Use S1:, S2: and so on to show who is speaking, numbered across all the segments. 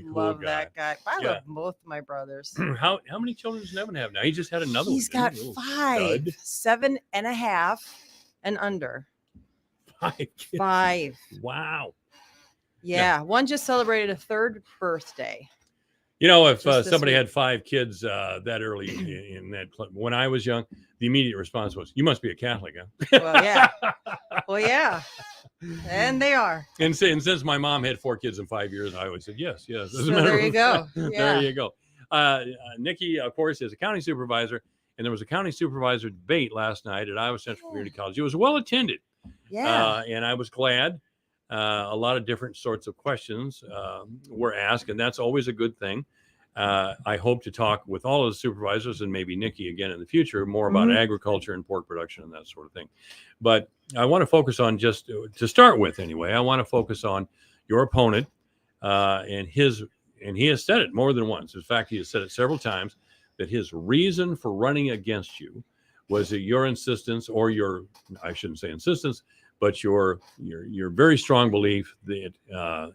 S1: Love
S2: guy.
S1: that guy. I
S2: Yeah.
S1: love both my brothers.
S2: How many children does Nevin have now? He just had another
S1: He's
S2: one.
S1: got
S2: didn't he? Little
S1: 5,
S2: stud.
S1: 7.5 and under.
S2: 5 kids.
S1: 5.
S2: Wow.
S1: Yeah. One just celebrated a 3rd birthday.
S2: You know, if
S1: Just this
S2: somebody
S1: week.
S2: had 5 kids that early in that, when I was young, the immediate response was, "You must be a Catholic, huh?"
S1: Well, yeah. Well, yeah. And they are.
S2: And since my mom had 4 kids in 5 years, I always said yes. As a
S1: So
S2: matter
S1: there
S2: of
S1: you go.
S2: fact.
S1: Yeah.
S2: There you go. Nikki, of course, is a county supervisor, and there was a county supervisor debate last night at Iowa Central Community College. It was well attended.
S1: Yeah.
S2: And I was glad. A lot of different sorts of questions were asked, and that's always a good thing. I hope to talk with all of the supervisors and maybe Nikki again in the future more about agriculture and pork production and that sort of thing. But I want to focus on, just to start with anyway, I want to focus on your opponent and he has said it more than once. In fact, he has said it several times that his reason for running against you was at your insistence, or I shouldn't say insistence, but your very strong belief that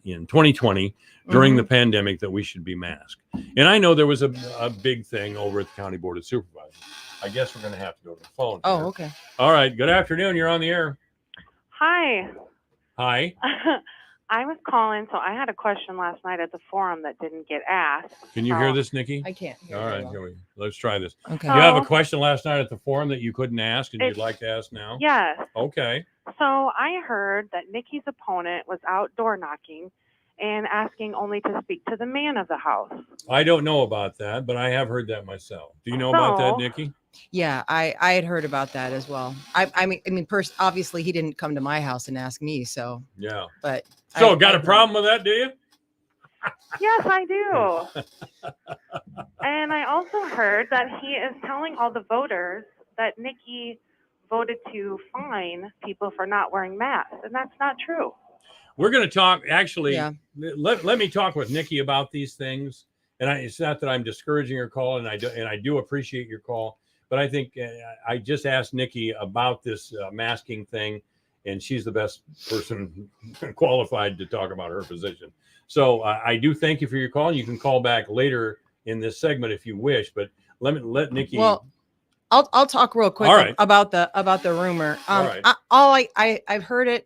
S2: in 2020, during the pandemic, that we should be masked. And I know there was a big thing over at the County Board of Supervisors. I guess we're going to have to go to the phone.
S1: Oh,
S2: here.
S1: okay.
S2: All right. Good afternoon. You're on the air.
S3: Hi.
S2: Hi.
S3: I was calling, so I had a question last night at the forum that didn't get asked.
S2: Can you hear this, Nikki?
S1: I can't hear
S2: All right.
S1: well.
S2: Let's try this.
S1: Okay.
S2: You have a question last night at the forum that you couldn't ask and you'd like to ask now?
S3: Yes.
S2: Okay.
S3: So I heard that Nikki's opponent was out door knocking and asking only to speak to the man of the house.
S2: I don't know about that, but I have heard that myself. Do you know about that, Nikki?
S1: Yeah, I had heard about that as well. I mean, obviously he didn't come to my house and ask me, so.
S2: Yeah.
S1: But.
S2: So, got a problem with that, do you?
S3: Yes, I do. And I also heard that he is telling all the voters that Nikki voted to fine people for not wearing masks, and that's not true.
S2: We're going to talk, actually, let me talk with Nikki about these things. And it's not that I'm discouraging her call, and I do appreciate your call, but I think I just asked Nikki about this masking thing, and she's the best person qualified to talk about her position. So I do thank you for your call, and you can call back later in this segment if you wish, but let Nikki.
S1: Well, I'll talk real quick about the rumor. I've heard it.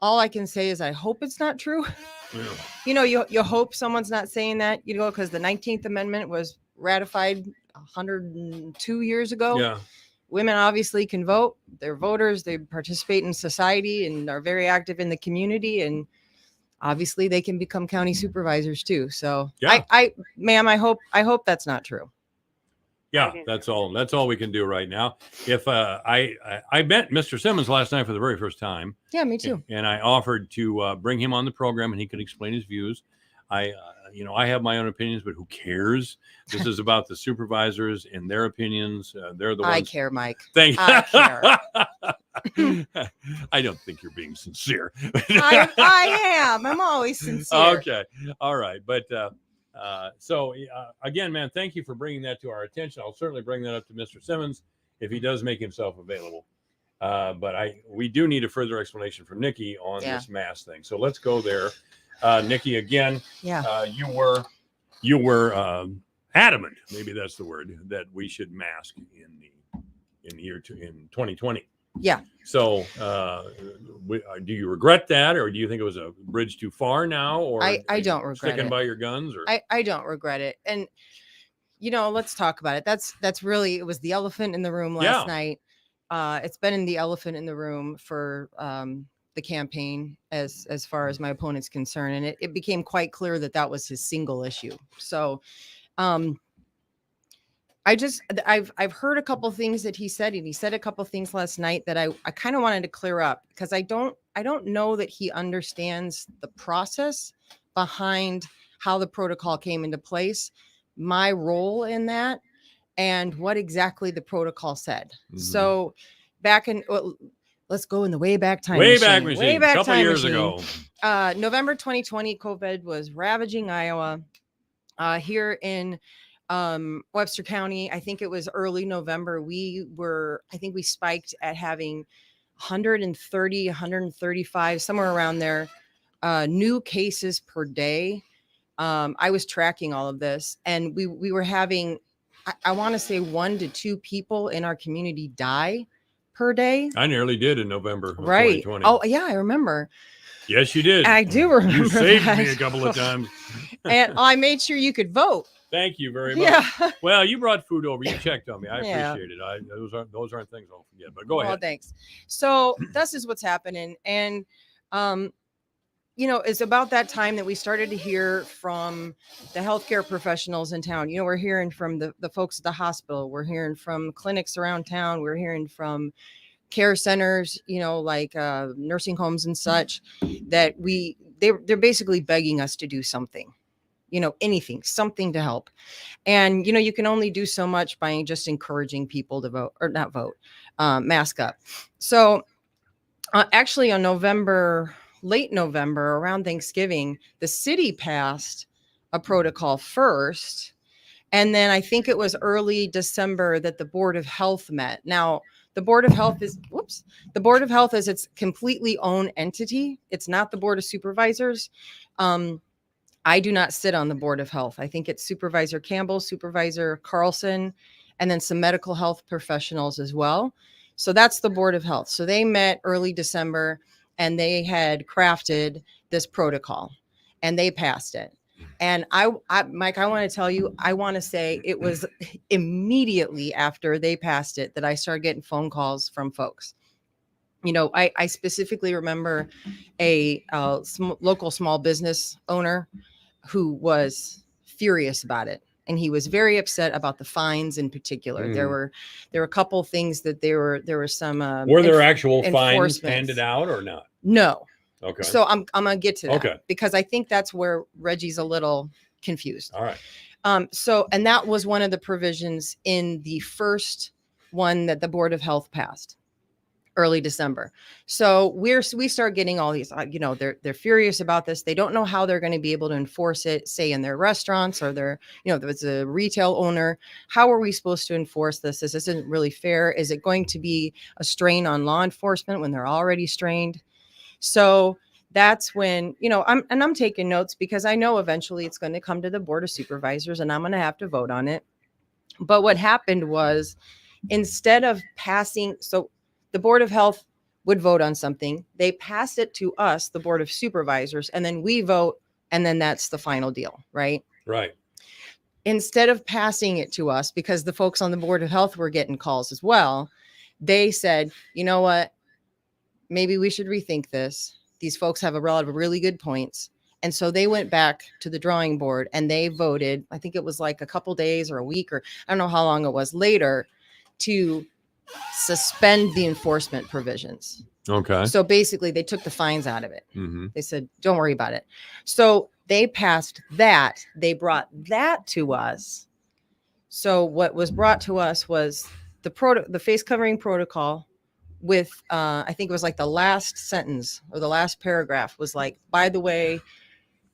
S1: All I can say is I hope it's not true. Yeah. You know, you hope someone's not saying that, because the 19th Amendment was ratified 102 years ago.
S2: Yeah.
S1: Women obviously can vote. They're voters. They participate in society and are very active in the community. And obviously they can become county supervisors too. So ma'am, I hope that's not true.
S2: Yeah, that's all we can do right now. If I met Mr. Simmons last night for the very first time.
S1: Yeah, me too.
S2: And I offered to bring him on the program and he could explain his views. I have my own opinions, but who cares? This is about the supervisors and their opinions. They're the ones.
S1: I care, Mike.
S2: Thank you.
S1: I
S2: care. I don't think you're being sincere.
S1: I am. I'm always sincere.
S2: Okay. All right. But again, man, thank you for bringing that to our attention. I'll certainly bring that up to Mr. Simmons if he does make himself available. But we do need a further explanation from Nikki on this mask thing. So let's go there. Nikki, again, you were adamant, maybe that's the word, that we should mask in 2020.
S1: Yeah.
S2: So do you regret that, or do you think it was a bridge too far now, or
S1: I don't regret
S2: sticking by your guns? Or
S1: I don't regret it. And let's talk about it. That's really, it was the elephant in the room last night. It's been in the elephant in the room for the campaign as far as my opponent's concerned, and it became quite clear that was his single issue. So I've heard a couple things that he said, and he said a couple things last night that I kind of wanted to clear up, because I don't know that he understands the process behind how the protocol came into place, my role in that, and what exactly the protocol said. Mm-hmm. So back in, let's go in the way back time machine. Way back
S2: couple years ago.
S1: November 2020, COVID was ravaging Iowa. Here in Webster County, I think it was early November, we spiked at having 130, 135, somewhere around there, new cases per day. I was tracking all of this, and we were having, I want to say 1 to 2 people in our community die per day.
S2: I nearly did in November of
S1: Right.
S2: 2020.
S1: Oh yeah, I remember.
S2: Yes, you did.
S1: I do remember.
S2: You saved
S1: that.
S2: me a couple of times.
S1: And I made sure you could vote.
S2: Thank you very much.
S1: Yeah.
S2: Well, you brought food over. You checked on me. I
S1: Yeah.
S2: appreciate it. Those aren't things I'll forget. But go ahead.
S1: Thanks. So this is what's happening, and it's about that time that we started to hear from the healthcare professionals in town. We're hearing from the folks at the hospital. We're hearing from clinics around town. We're hearing from care centers, like nursing homes and such, that they're basically begging us to do something, anything, something to help. And, you can only do so much by just encouraging people to vote, or not vote, mask up. So actually on late November, around Thanksgiving, the city passed a protocol first. And then I think it was early December that the Board of Health met. Now, the Board of Health is its completely own entity. It's not the Board of Supervisors. I do not sit on the Board of Health. I think it's Supervisor Campbell, Supervisor Carlson, and then some medical health professionals as well. So that's the Board of Health. So they met early December, and they had crafted this protocol, and they passed it. And I Mike, I want to tell you, I want to say it was immediately after they passed it that I started getting phone calls from folks. I specifically remember a local small business owner who was furious about it. And he was very upset about the fines in particular. There were a couple things that there were some
S2: were there actual fines handed out or not?
S1: No.
S2: Okay.
S1: So I'm gonna get to that.
S2: Okay.
S1: Because I think that's where Reggie's a little confused.
S2: All right.
S1: And that was one of the provisions in the first one that the Board of Health passed early December. So we start getting all these, they're furious about this. They don't know how they're going to be able to enforce it, say in their restaurants or their, if it's a retail owner. How are we supposed to enforce this? This isn't really fair. Is it going to be a strain on law enforcement when they're already strained? So that's when, I'm taking notes because I know eventually it's going to come to the Board of Supervisors and I'm going to have to vote on it. But what happened was, instead of passing, so the Board of Health would vote on something, they pass it to us, the Board of Supervisors, and then we vote, and then that's the final deal, right?
S2: Right.
S1: Instead of passing it to us, because the folks on the Board of Health were getting calls as well, they said, you know what? Maybe we should rethink this. These folks have a lot of really good points. And so they went back to the drawing board and they voted, I think it was like a couple days or a week, or I don't know how long it was later, to suspend the enforcement provisions.
S2: Okay.
S1: So basically they took the fines out of it.
S2: Mm-hmm.
S1: They said, don't worry about it. So they passed that. They brought that to us. So what was brought to us was the face covering protocol with, I think it was like the last sentence or the last paragraph was like, by the way,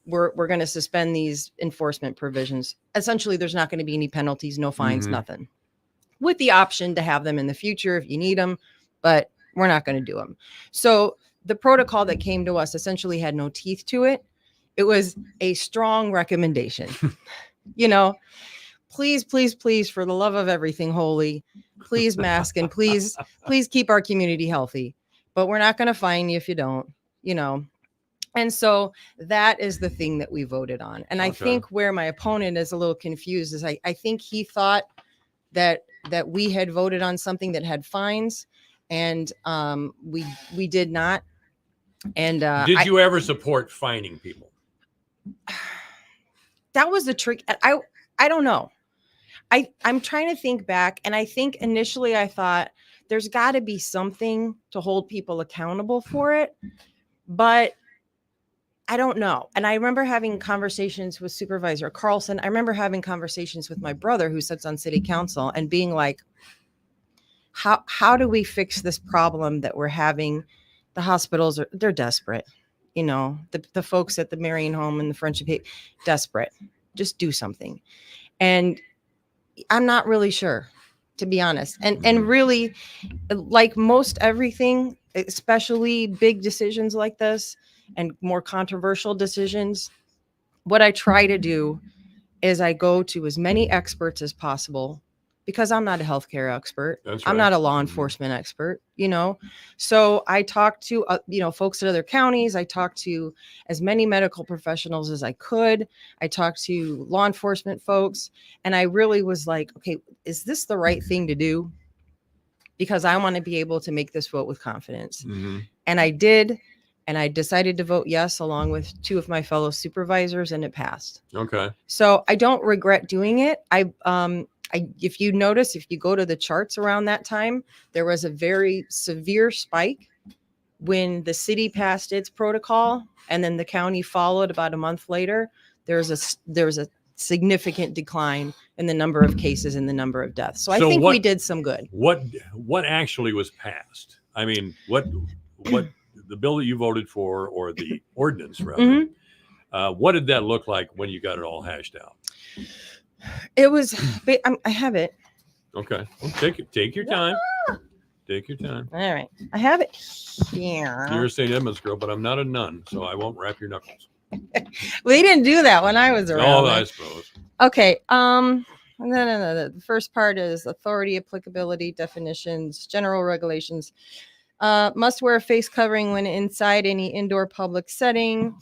S1: we're going to suspend these enforcement provisions. Essentially, there's not going to be any penalties, no fines, nothing, with the option to have them in the future if you need them, but we're not going to do them. So the protocol that came to us essentially had no teeth to it. It was a strong recommendation. Please, please, please, for the love of everything holy, please mask and please keep our community healthy. But we're not going to fine you if you don't, And so that is the thing that we voted on. And I think where my opponent is a little confused is I think he thought that we had voted on something that had fines, and we did not. And
S2: did you ever support fining people?
S1: That was the trick. I don't know. I'm trying to think back, and I think initially I thought there's got to be something to hold people accountable for it, but I don't know. And I remember having conversations with Supervisor Carlson. I remember having conversations with my brother who sits on city council and being like, how do we fix this problem that we're having? The hospitals they're desperate. The folks at the Marion Home and the Friendship, desperate. Just do something. And I'm not really sure, to be honest. And really, like most everything, especially big decisions like this and more controversial decisions, what I try to do is I go to as many experts as possible because I'm not a healthcare expert.
S2: That's
S1: I'm
S2: right.
S1: not a law enforcement expert, you know. So I talk to folks at other counties. I talk to as many medical professionals as I could. I talked to law enforcement folks, and I really was like, okay, is this the right thing to do? Because I want to be able to make this vote with confidence.
S2: Mm-hmm.
S1: And I did, and I decided to vote yes along with two of my fellow supervisors, and it passed.
S2: Okay.
S1: So I don't regret doing it. If you notice, if you go to the charts around that time, there was a very severe spike when the city passed its protocol, and then the county followed about a month later. There was a significant decline in the number of cases and the number of deaths. So I think we did some good.
S2: What actually was passed? I mean, what the bill that you voted for, or the ordinance rather?
S1: Mm-hmm.
S2: What did that look like when you got it all hashed out?
S1: It was. I have it.
S2: Okay, well, take your time. Take your time.
S1: All right, I have it here.
S2: You're a St. Edmunds girl, but I'm not a nun, so I won't wrap your knuckles.
S1: We didn't do that when I was around.
S2: Oh, I suppose.
S1: Okay. No. The first part is authority, applicability, definitions, general regulations. Must wear a face covering when inside any indoor public setting.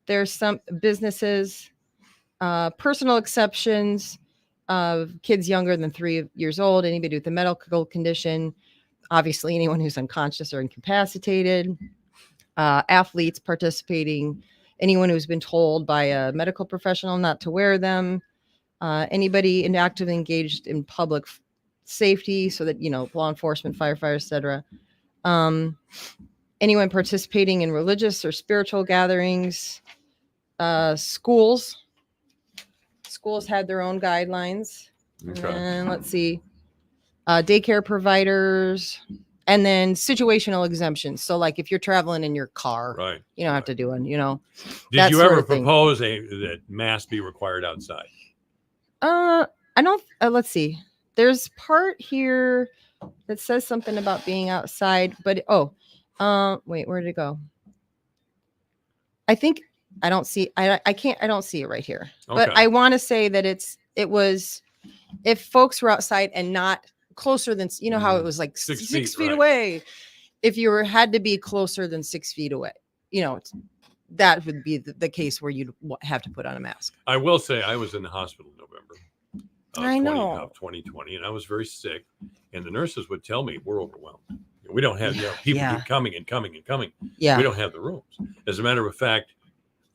S1: There's some businesses, personal exceptions of kids younger than 3 years old, anybody with a medical condition, obviously anyone who's unconscious or incapacitated, athletes participating, anyone who's been told by a medical professional not to wear them, anybody actively engaged in public safety, so that, law enforcement, firefighters, etc. Anyone participating in religious or spiritual gatherings, schools had their own guidelines.
S2: Okay.
S1: And let's see, daycare providers, and then situational exemptions. So like if you're traveling in your car,
S2: Right.
S1: you don't have to do one,
S2: Did you ever propose that masks be required outside?
S1: I don't, let's see. There's part here that says something about being outside, but wait, where did it go? I think I don't see. I don't see it right here.
S2: Okay.
S1: But I want to say that it was if folks were outside and not closer than, how it was like six feet
S2: right.
S1: away. If you had to be closer than 6 feet away, that would be the case where you'd have to put on a mask.
S2: I will say I was in the hospital in November.
S1: I know.
S2: Of 2020, and I was very sick, and the nurses would tell me, we're overwhelmed. We don't have, people keep coming and coming and coming.
S1: Yeah.
S2: We don't have the rooms. As a matter of fact,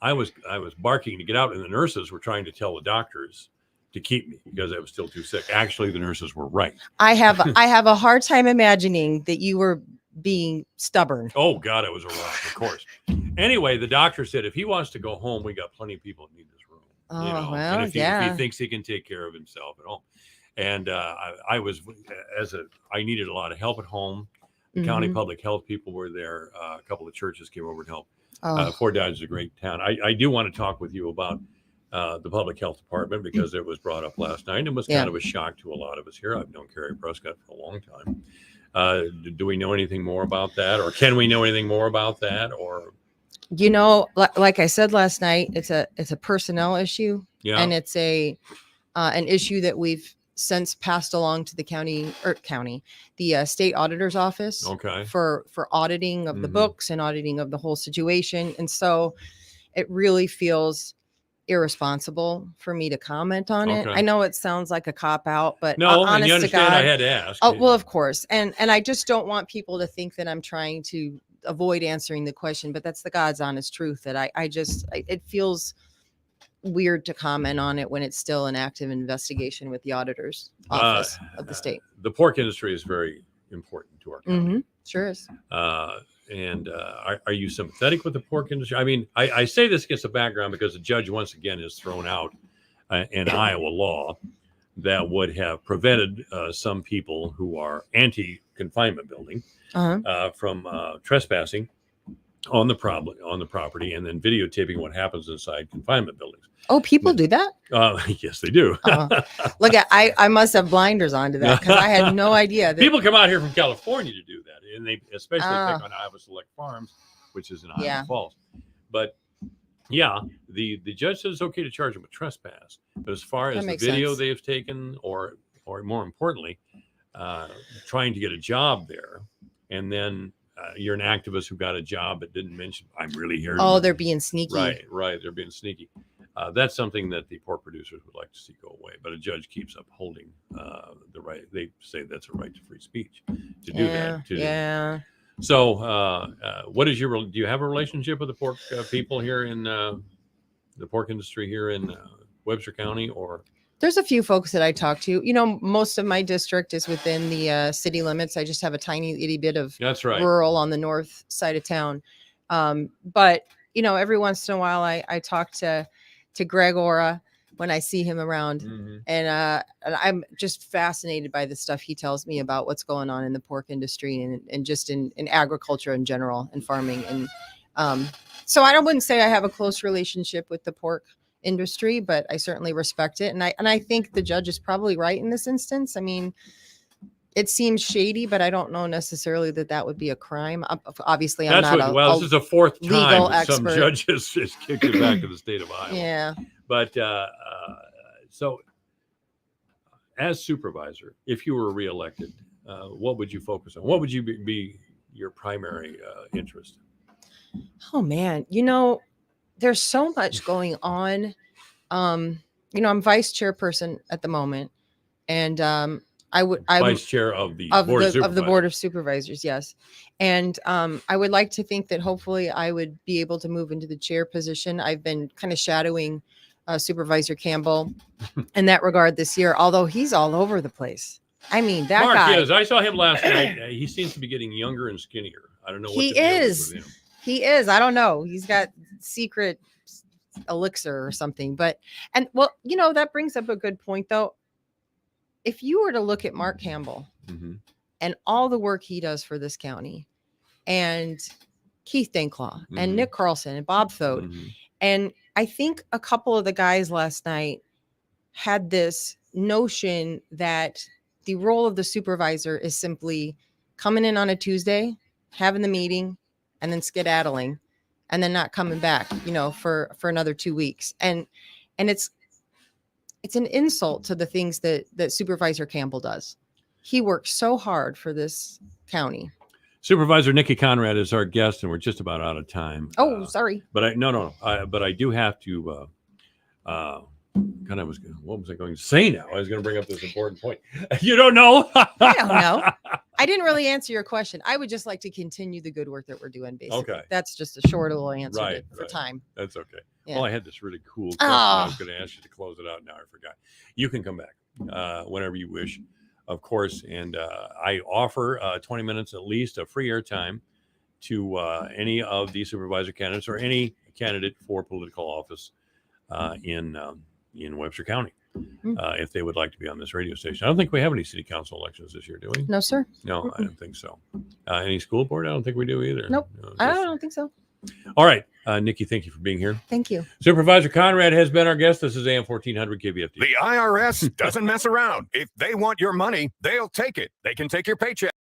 S2: I was barking to get out, and the nurses were trying to tell the doctors to keep me because I was still too sick. Actually, the nurses were right.
S1: I have a hard time imagining that you were being stubborn.
S2: Oh God, I was around, of course. Anyway, the doctor said if he wants to go home, we got plenty of people that need this room.
S1: Oh, well,
S2: and if he thinks he can take care of himself at home. And I needed a lot of help at home. The county public health people were there. A couple of churches came over and helped. Fort Dodge is a great town. I do want to talk with you about the public health department because it was brought up last night and was kind of a shock to a lot of us here. I've known Carrie Prescott for a long time. Do we know anything more about that, or can we know anything more about that? Or
S1: like I said last night, it's a personnel issue, and it's an issue that we've since passed along to the state auditor's office.
S2: Okay.
S1: For auditing of the books and auditing of the whole situation, and so it really feels irresponsible for me to comment on it. I know it sounds like a cop out, but
S2: no,
S1: honest
S2: and you understand
S1: to God,
S2: I had to ask.
S1: Oh, well, of course, and I just don't want people to think that I'm trying to avoid answering the question, but that's the God's honest truth that it feels weird to comment on it when it's still an active investigation with the auditor's office of the state.
S2: The pork industry is very important to our county.
S1: Sure is.
S2: And are you sympathetic with the pork industry? I mean, I say this against the background because the judge once again has thrown out an Iowa law that would have prevented some people who are anti-confinement building from trespassing on the property and then videotaping what happens inside confinement buildings.
S1: Oh, people do that?
S2: Yes, they do.
S1: Look, I must have blinders on to that because I had no idea.
S2: People come out here from California to do that, and they especially pick on Iowa Select Farms which is in Iowa
S1: Yeah.
S2: Falls. But yeah, the judge says it's okay to charge him with trespass. But as far
S1: That
S2: as the
S1: makes
S2: video
S1: sense.
S2: they've taken, or more importantly, trying to get a job there, and then you're an activist who got a job but didn't mention, I'm really here.
S1: Oh, they're being sneaky.
S2: Right. They're being sneaky. That's something that the pork producers would like to see go away, but a judge keeps upholding the right. They say that's a right to free speech to do that.
S1: Yeah.
S2: So, what is do you have a relationship with the pork people here in the pork industry here in Webster County, or?
S1: There's a few folks that I talk to. You know, most of my district is within the city limits. I just have a tiny itty bit of
S2: That's right.
S1: rural on the north side of town. But you know, every once in a while, I talk to Greg Ora when I see him around, and I'm just fascinated by the stuff he tells me about what's going on in the pork industry and just in agriculture in general and farming. And so I wouldn't say I have a close relationship with the pork industry, but I certainly respect it. And I think the judge is probably right in this instance. I mean, it seems shady, but I don't know necessarily that would be a crime. Obviously, I'm
S2: That's
S1: not
S2: this is the fourth time
S1: legal
S2: that some
S1: expert.
S2: judge has kicked it back to the state of Iowa.
S1: Yeah.
S2: But so, as supervisor, if you were reelected, what would you focus on? What would you be your primary interest?
S1: Oh man, you know, there's so much going on. You know, I'm vice chairperson at the moment, and I'm
S2: vice chair of the
S1: board of supervisors. Yes, and I would like to think that hopefully I would be able to move into the chair position. I've been kind of shadowing Supervisor Campbell in that regard this year, although he's all over the place. I mean, that
S2: Mark
S1: guy.
S2: is. I saw him last night. He seems to be getting younger and skinnier. I don't know what
S1: He
S2: the deal
S1: is.
S2: with him.
S1: He is. I don't know. He's got secret elixir or something. But, and well, you know, that brings up a good point, though. If you were to look at Mark Campbell and all the work he does for this county, and Keith Danklaw and Nick Carlson and Bob Thote, and I think a couple of the guys last night had this notion that the role of the supervisor is simply coming in on a Tuesday, having the meeting, and then skedaddling, and then not coming back, you know, for another 2 weeks. And it's an insult to the things that Supervisor Campbell does. He works so hard for this county.
S2: Supervisor Nikki Conrad is our guest, and we're just about out of time.
S1: Oh, sorry.
S2: But I do have to. What was I going to say now? I was going to bring up this important point. You don't know?
S1: I don't know. I didn't really answer your question. I would just like to continue the good work that we're doing, basically.
S2: Okay.
S1: That's just a short little answer
S2: Right,
S1: for time.
S2: That's okay.
S1: Yeah.
S2: Well, I had this really cool question I was going to ask you to close it out. Now I forgot. You can come back whenever you wish, of course. And I offer 20 minutes at least of free airtime to any of the supervisor candidates or any candidate for political office in Webster County, if they would like to be on this radio station. I don't think we have any city council elections this year, do we?
S1: No, sir.
S2: No, I don't think so. Any school board? I don't think we do either.
S1: Nope.
S2: No,
S1: I don't think so.
S2: All right. Nikki, thank you for being here.
S1: Thank you.
S2: Supervisor Conrad has been our guest. This is AM 1400 KBFD.
S4: The IRS doesn't mess around. If they want your money, they'll take it. They can take your paycheck.